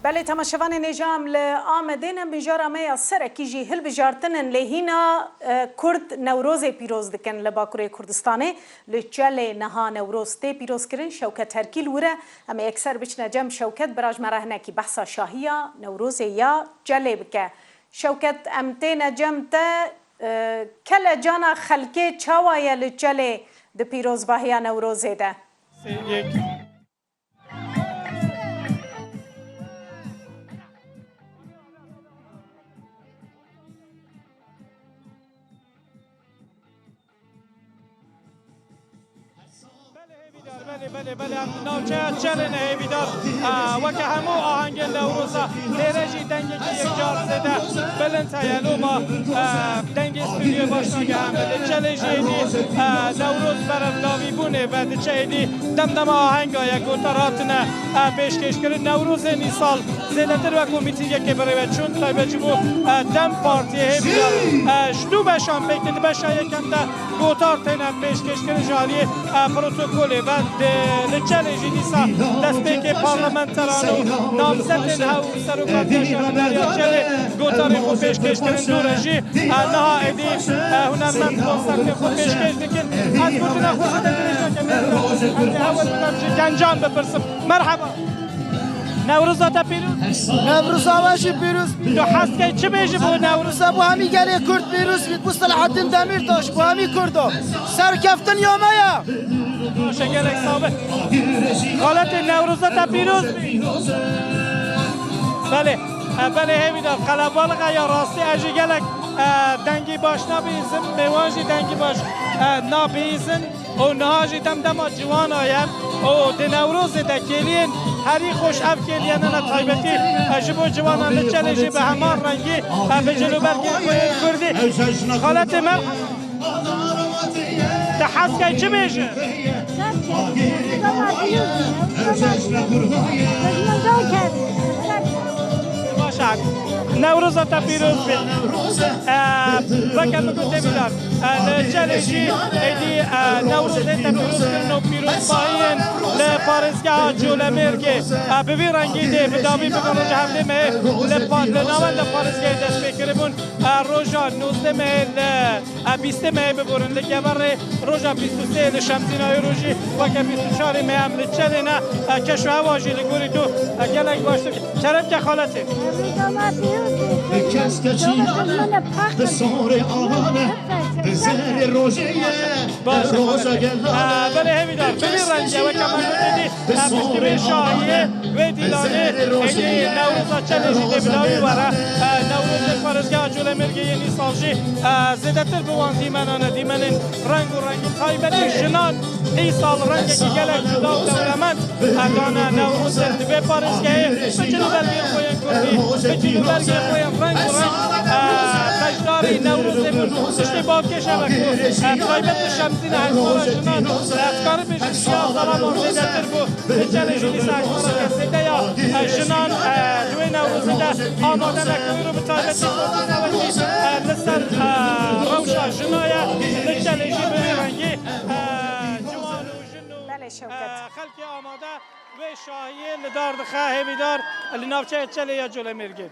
بله تماشاوان نجام لآمدین بجار ما سرکی جی هل بجارتن لهینا کرد نوروز پیروز دکن لباکوری کردستانه لجل نها نوروز تی پیروز کرن شوکت هرکیل وره اما اکثر بچنا جم شوکت براج مرهنه کی بحثا شاهیا نوروز یا جلی بکه شوکت امتین جم تا کل جانا خلکه چاوایا لجل د پیروز باهیا نوروز ده بله نوچه چلن هیویدار وکه همو آهنگ نوروزا لیرجی دنگی که یک جار زده بلند تایلو ما دنگ استودیو باشناگه هم بده چله جیدی نوروز برم لاوی بونه بعد چه ایدی دم آهنگا یک گوتراتنه پیشکش کرد نوروز نیسال زیده تر و کمیتیگه که برای چون تایبه جبو دم پارتی هیویدار شدو بشان بکت بشا یکم ده گوتار تینم پیشکش کرد جالی پروتوکوله و لچالنجی نیسا دسته که پارلمانترانو نامزد هاو سروکاتی شهرداری چله گوتاری خود پیشکش کردن دورجی نها ایدی هنرمند کنسرت خود پیشکش دکن از گوتنا خود دلیشا که میرم اول بودم گنجان بپرسم مرحبا نوروزا تا پیروز نوروزا باشی پیروز تو حس که چه بیجی بود نوروز بو همی گلی کرد پیروز بید بصطلح الدین دمیر داشت بو همی کردو سرکفتن یومیا شکل اکسابه خالت نوروزا تا پیروز بله همیدار قلبالغا یا راستی اجی گلک دنگی باش نبیزن میوانجی دنگی باش نبیزن و نهاجی دم جوان آیم و د نوروز دکیلین هری خوش اف کلین انا طایبتی اجبو جوانان لچلجی به همان رنگی به جلوبرگی کردی خالت من تحس که چه بیشه؟ باشد نوروز تا پیروز بید وکم گوته بیدار لچلجی ایدی نوروز تا پیروز کرنو پیروز باین لپارسگاه جولمرگی ببی رنگی ده بداوی بگرد جهنده مه لناول لپارسگاه دست بکره بون روژا 19 مه 20 مه ببورن لگبر روژا 23 لشمزینای روژی وکم 24 مه هم لچلینه کشو هواجی لگوری دو گلک باشتو چرم که خالتی کس کچی به سور آمانه به زیر روژه روزا گلانه بله همیدار ببین رنگه و کمان دیدی پشتی به شاهیه و دیلانه ایدی نوروزا چلشی دیبلاوی وره نوروز پارزگاه جوله مرگه یعنی سالشی زیده تر بوان دیمنانه دیمنین رنگ و رنگ تایبتی جنان ای سال رنگه که گلک جدا و دولمند دانه نوروز به پارزگاه به جلو برگه خوین کردی به جلو برگه خوین رنگ و رنگ خشداری نوروز بود اشتی باکش اوکو تایبت شمزین هشتورا جنان افکار بشید سیاه ظلام زیده تر بود بچه جونی ساکتورا کسیده یا جنان دوی نوروزه ده آماده نکوی رو به تایبتی نوشی لسر روشا جنایه بچه لیجی به رنگی جوان و جنو خلقی آماده و شاهیه لدار دخواه همیدار لنافچه چلی یا جوله مرگی